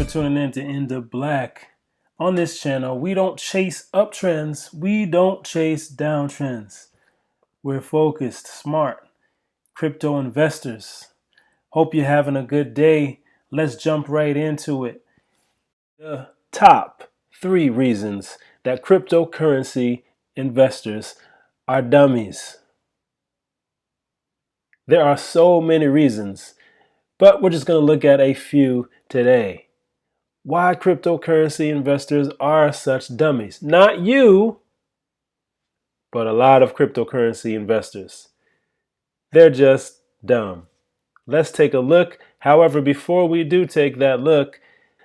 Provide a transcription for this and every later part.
tuning in to Into Black. On this channel, we don't chase uptrends. We don't chase downtrends. We're focused, smart, crypto investors. Hope you're having a good day. Let's jump right into it. The top 3 reasons that cryptocurrency investors are dummies. There are so many reasons, but we're just going to look at a few today. Why cryptocurrency investors are such dummies. Not you, but a lot of cryptocurrency investors. They're just dumb. Let's take a look. However, before we do take that look,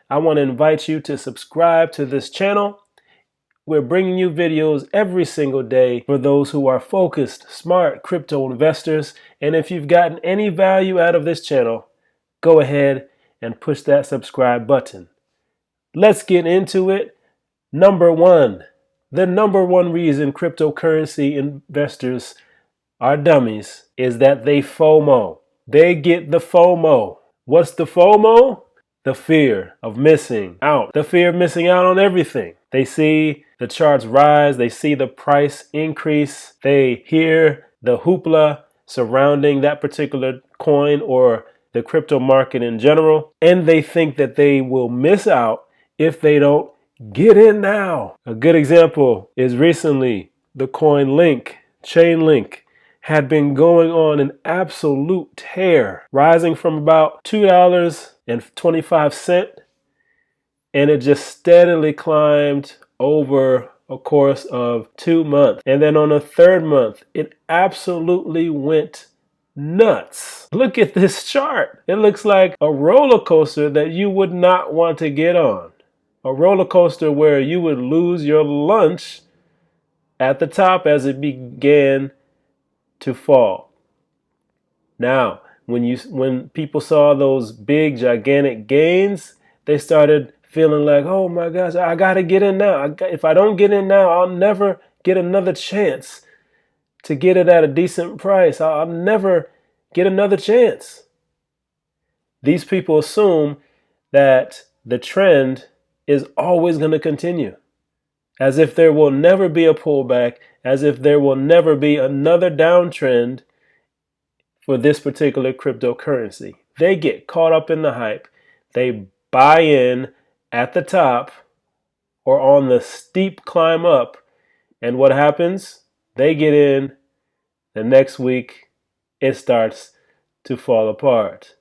I want to invite you to subscribe to this channel. We're bringing you videos every single day for those who are focused, smart crypto investors. And if you've gotten any value out of this channel, go ahead and push that subscribe button. Let's get into it. Number 1, the number 1 reason cryptocurrency investors are dummies is that they FOMO. They get the FOMO. What's the FOMO? The fear of missing out. The fear of missing out on everything. They see the charts rise. They see the price increase. They hear the hoopla surrounding that particular coin or the crypto market in general. And they think that they will miss out if they don't get in now. A good example is recently the coin Link, Chainlink, had been going on an absolute tear, rising from about $2.25, and it just steadily climbed over a course of 2 months. And then on the 3rd month, it absolutely went nuts. Look at this chart. It looks like a roller coaster that you would not want to get on. A roller coaster where you would lose your lunch at the top as it began to fall. Now, when people saw those big, gigantic gains, they started feeling like, oh my gosh, I got to get in now. If I don't get in now, I'll never get another chance to get it at a decent price. I'll never get another chance. These people assume that the trend is always going to continue, as if there will never be a pullback, as if there will never be another downtrend for this particular cryptocurrency. They get caught up in the hype. They buy in at the top or on the steep climb up, and what happens? They get in. The next week, it starts to fall apart.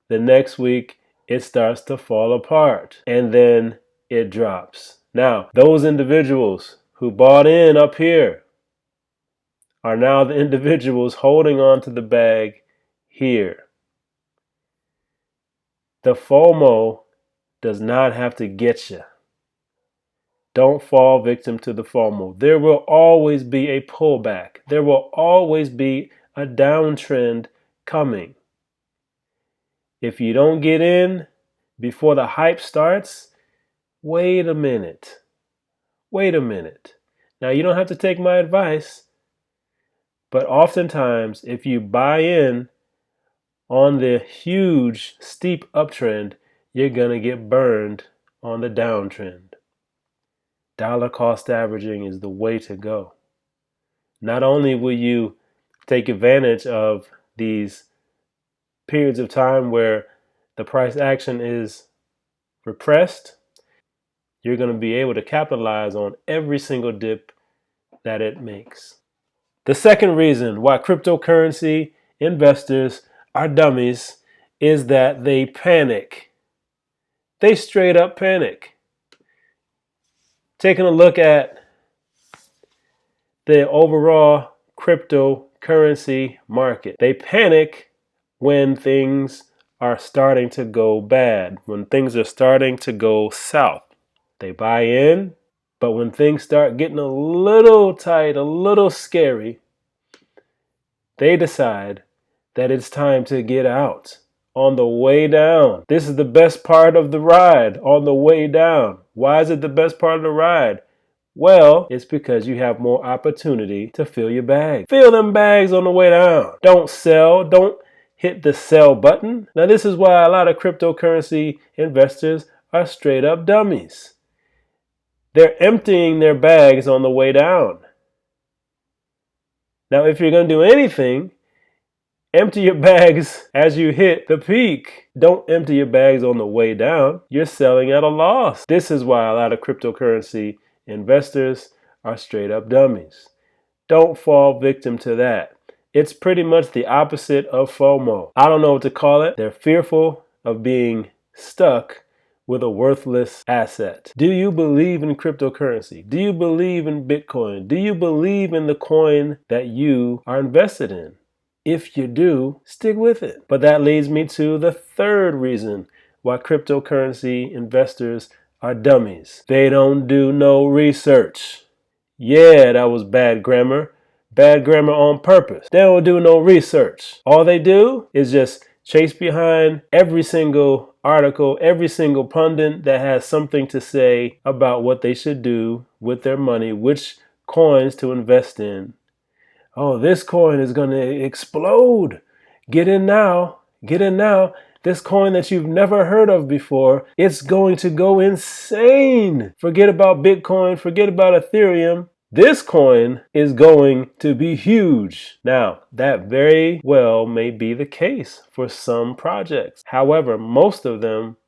The next week, it starts to fall apart, and then it drops. Now, those individuals who bought in up here are now the individuals holding on to the bag here. The FOMO does not have to get you. Don't fall victim to the FOMO. There will always be a pullback. There will always be a downtrend coming. If you don't get in before the hype starts, wait a minute. Wait a minute. Now, you don't have to take my advice, but oftentimes, if you buy in on the huge, steep uptrend, you're going to get burned on the downtrend. Dollar cost averaging is the way to go. Not only will you take advantage of these periods of time where the price action is repressed, you're going to be able to capitalize on every single dip that it makes. The second reason why cryptocurrency investors are dummies is that they panic. They straight up panic. Taking a look at the overall cryptocurrency market, they panic when things are starting to go bad, when things are starting to go south. They buy in, but when things start getting a little tight, a little scary, they decide that it's time to get out on the way down. This is the best part of the ride, on the way down. Why is it the best part of the ride? Well, it's because you have more opportunity to fill your bag. Fill them bags on the way down. Don't sell. Don't hit the sell button. Now, this is why a lot of cryptocurrency investors are straight up dummies. They're emptying their bags on the way down. Now, if you're going to do anything, empty your bags as you hit the peak. Don't empty your bags on the way down. You're selling at a loss. This is why a lot of cryptocurrency investors are straight up dummies. Don't fall victim to that. It's pretty much the opposite of FOMO. I don't know what to call it. They're fearful of being stuck with a worthless asset. Do you believe in cryptocurrency? Do you believe in Bitcoin? Do you believe in the coin that you are invested in? If you do, stick with it. But that leads me to the third reason why cryptocurrency investors are dummies. They don't do no research. Yeah, that was bad grammar. Bad grammar on purpose. They don't do no research. All they do is just chase behind every single article, every single pundit that has something to say about what they should do with their money, which coins to invest in. Oh, this coin is going to explode. Get in now. Get in now. This coin that you've never heard of before, it's going to go insane. Forget about Bitcoin. Forget about Ethereum. This coin is going to be huge. Now, that very well may be the case for some projects. However, most of them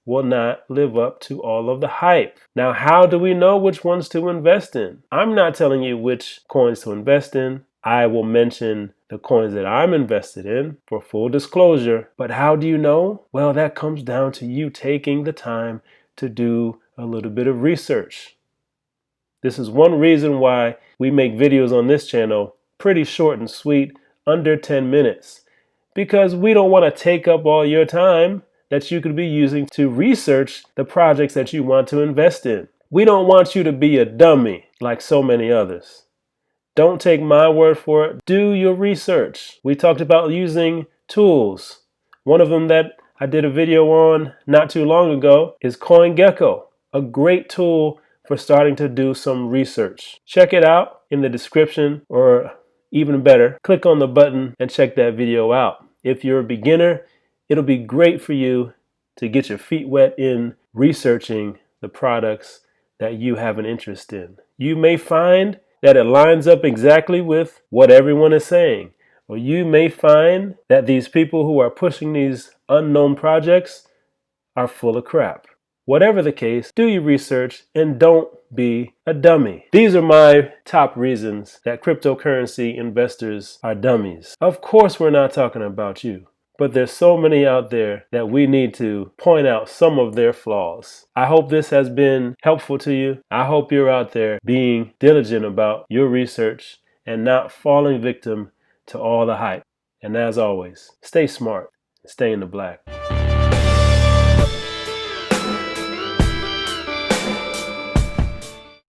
will not live up to all of the hype. Now, how do we know which ones to invest in? I'm not telling you which coins to invest in. I will mention the coins that I'm invested in for full disclosure. But how do you know? Well, that comes down to you taking the time to do a little bit of research. This is one reason why we make videos on this channel pretty short and sweet, under 10 minutes. Because we don't want to take up all your time that you could be using to research the projects that you want to invest in. We don't want you to be a dummy like so many others. Don't take my word for it. Do your research. We talked about using tools. One of them that I did a video on not too long ago is CoinGecko, a great tool for starting to do some research. Check it out in the description, or even better, click on the button and check that video out. If you're a beginner, it'll be great for you to get your feet wet in researching the products that you have an interest in. You may find that it lines up exactly with what everyone is saying, or you may find that these people who are pushing these unknown projects are full of crap. Whatever the case, do your research and don't be a dummy. These are my top reasons that cryptocurrency investors are dummies. Of course, we're not talking about you, but there's so many out there that we need to point out some of their flaws. I hope this has been helpful to you. I hope you're out there being diligent about your research and not falling victim to all the hype. And as always, stay smart, stay in the black.